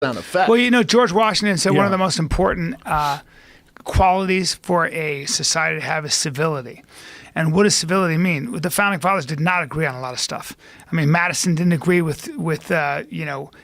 down effect. Well, you know, George Washington said one of the most important qualities for a society to have is civility. And what does civility mean? The founding fathers did not agree on a lot of stuff. I mean, Madison didn't agree with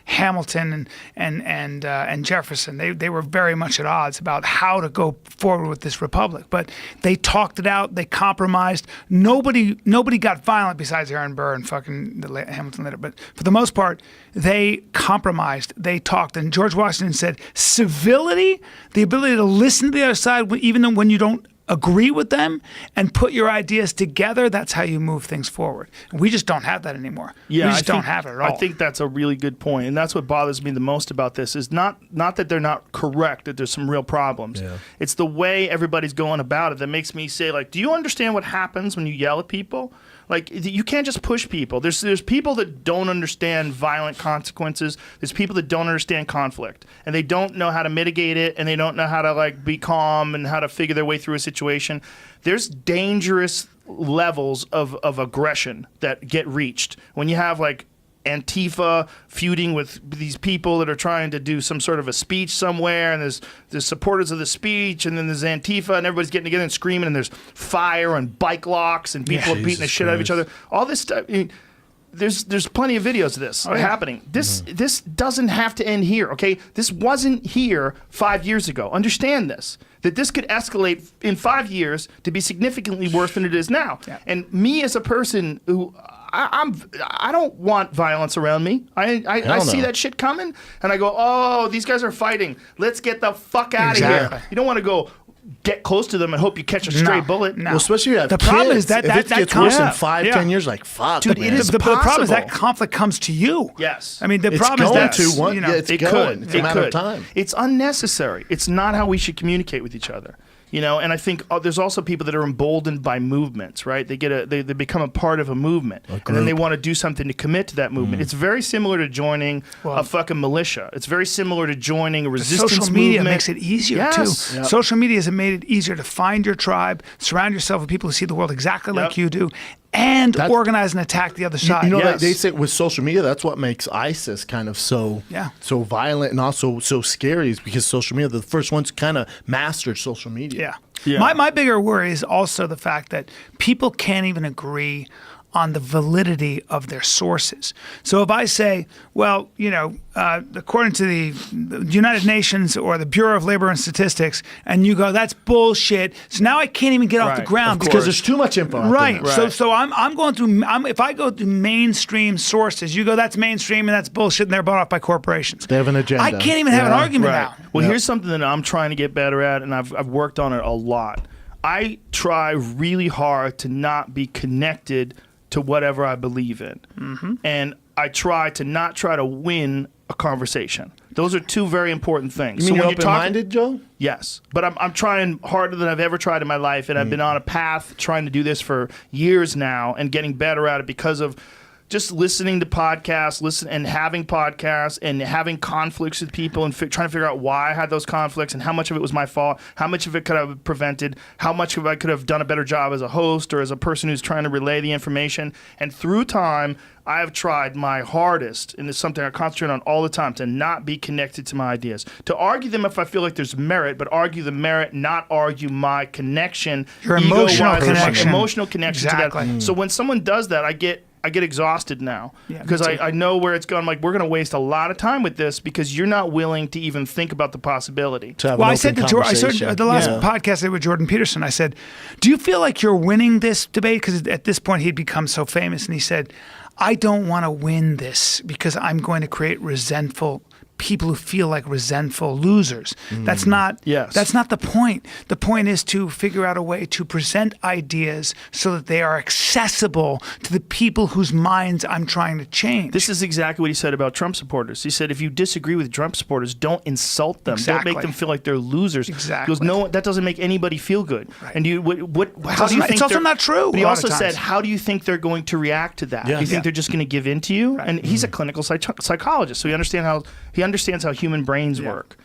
Hamilton and Jefferson. They were very much at odds about how to go forward with this republic. But they talked it out. They compromised. Nobody got violent besides Aaron Burr and fucking Hamilton later. But for the most part, they compromised. They talked. And George Washington said, civility, the ability to listen to the other side, even though when you don't agree with them and put your ideas together, that's how you move things forward. We just don't have that anymore. Yeah, we just don't have it at all. I think that's a really good point. And that's what bothers me the most about this is not that they're not correct, that there's some real problems. Yeah. It's the way everybody's going about it that makes me say, like, do you understand what happens when you yell at people? Like, you can't just push people. There's people that don't understand violent consequences. There's people that don't understand conflict, and they don't know how to mitigate it, and they don't know how to, like, be calm and how to figure their way through a situation. There's dangerous levels of aggression that get reached when you have, like, Antifa feuding with these people that are trying to do some sort of a speech somewhere, and there's supporters of the speech, and then there's Antifa, and everybody's getting together and screaming, and there's fire and bike locks, and people are beating the shit out of each other. All this stuff. I mean, there's plenty of videos of this happening. This doesn't have to end here, okay? This wasn't here 5 years ago. Understand this. That this could escalate in 5 years to be significantly worse than it is now. Yeah. And me as a person who I don't want violence around me. I see that shit coming, and I go, oh, these guys are fighting. Let's get the fuck out of here. You don't want to go get close to them and hope you catch a stray bullet. Well, especially if you have the problem is that if it gets worse in 5-10 years, like, fuck, dude, man. the problem is that conflict comes to you. Yes. I mean, the problem is that it's a matter of time. It's unnecessary. It's not how we should communicate with each other. You know, and I think there's also people that are emboldened by movements, right? They become a part of a movement, and then they want to do something to commit to that movement. It's very similar to joining a fucking militia. It's very similar to joining a resistance movement. Social media makes it easier too. Yep. Social media has made it easier to find your tribe, surround yourself with people who see the world exactly like you do, and organize and attack the other side. You know, they say with social media, that's what makes ISIS kind of so violent and also so scary, is because social media, the first ones kind of mastered social media. Yeah. My bigger worry is also the fact that people can't even agree on the validity of their sources. So if I say, well, you know, according to the United Nations or the Bureau of Labor and Statistics, and you go, that's bullshit. So now I can't even get off the ground because there's too much info. Right. So I'm going through. If I go through mainstream sources, you go, that's mainstream and that's bullshit, and they're bought off by corporations. They have an agenda. I can't even have an argument now. Well, here's something that I'm trying to get better at, and I've worked on it a lot. I try really hard to not be connected to whatever I believe in. And I try to win a conversation. Those are two very important things. You mean you're open-minded, Joe? Yes. But I'm trying harder than I've ever tried in my life, and I've been on a path trying to do this for years now and getting better at it because of just listening to podcasts, and having podcasts and having conflicts with people and trying to figure out why I had those conflicts and how much of it was my fault, how much of it could I have prevented, how much of I could have done a better job as a host or as a person who's trying to relay the information. And through time, I have tried my hardest, and it's something I concentrate on all the time, to not be connected to my ideas. To argue them if I feel like there's merit, but argue the merit, not argue my connection. Your emotional connection. Emotional connection to that. So when someone does that, I get exhausted now because I know where it's going. I'm like, we're going to waste a lot of time with this because you're not willing to even think about the possibility. I said to Jordan, the last podcast I did with Jordan Peterson, I said, do you feel like you're winning this debate? Because at this point he'd become so famous, and he said, I don't want to win this because I'm going to create resentful people who feel like resentful losers. That's not the point. The point is to figure out a way to present ideas so that they are accessible to the people whose minds I'm trying to change. This is exactly what he said about Trump supporters. He said, if you disagree with Trump supporters, don't insult them. Don't make them feel like they're losers. Exactly. He goes, no, that doesn't make anybody feel good. Right. And how do you think it's also not true. But he also said, how do you think they're going to react to that? Do you think they're just going to give in to you? Right. And he's a clinical psychologist, so he understands how human brains work.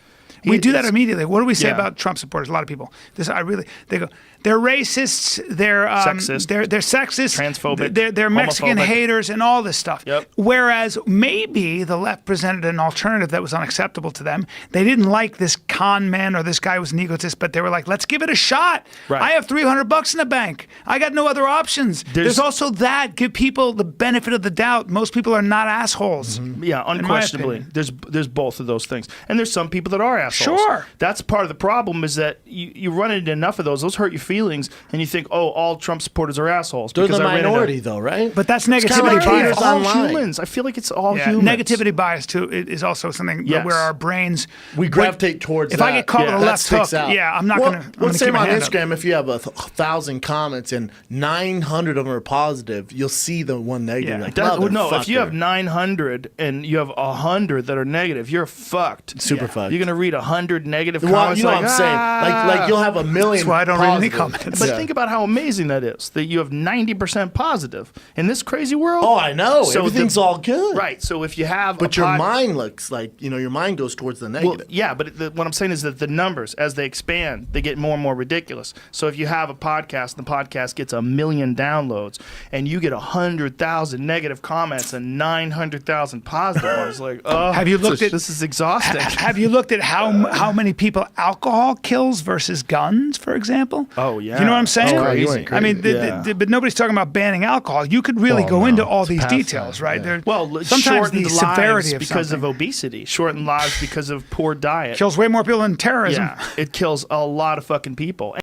We do that immediately. What do we say Yeah. about Trump supporters? A lot of people. They go, they're racists, they're Sexist. they're sexist, Transphobic, they're Mexican homophobic. haters, and all this stuff. Yep. Whereas maybe the left presented an alternative that was unacceptable to them. They didn't like this con man or this guy who was an egotist, but they were like, let's give it a shot. Right. I have $300 in the bank. I got no other options. There's also that. Give people the benefit of the doubt. Most people are not assholes. Yeah, unquestionably. There's both of those things. And there's some people that are assholes. Sure. That's part of the problem is that you run into enough of those hurt your feelings, and you think, oh, all Trump supporters are assholes. They're because the I ran into- minority, though, right? But that's kinda negativity like bias. haters all online. humans. I feel like it's all Yeah, humans. negativity bias too is also something Yes. where our brains We gravitate towards If that. I get caught with a That left hook, sticks out. I'm not Well, gonna. I'm let's gonna say keep my on hand up. Instagram, if you have 1,000 comments and 900 of them are positive, you'll see the one negative. Yeah. Like, No, if you have motherfucker. 900 and you have 100 that are negative, you're fucked. Super fucked. You're gonna read 100 negative Well, comments. you know like, what I'm saying? Like you'll have a million. That's why I don't read any positive. comments. But Yeah. think about how amazing that is, that you have 90% positive in this crazy world. Oh, I know. So Everything's all good. Right. So if you have But your mind looks like, your mind goes towards the Well, negative. yeah, but what I'm saying is that the numbers, as they expand, they get more and more ridiculous. So if you have a podcast and the podcast gets 1 million downloads and you get 100,000 negative comments and 900,000 positive ones, like, oh, Have you looked at- this is exhausting. Have you looked at how many people alcohol kills versus guns, for example? Oh, yeah. You know what I'm saying? Oh, wow, you went I mean, crazy. but nobody's talking about banning alcohol. You could really Oh, go no, into all it's these past details, that, right? yeah. There- Well, sometimes shortened the lives severity of because something of obesity, shortened lives because of poor diet. kills way more people than terrorism. Yeah, it kills a lot of fucking people.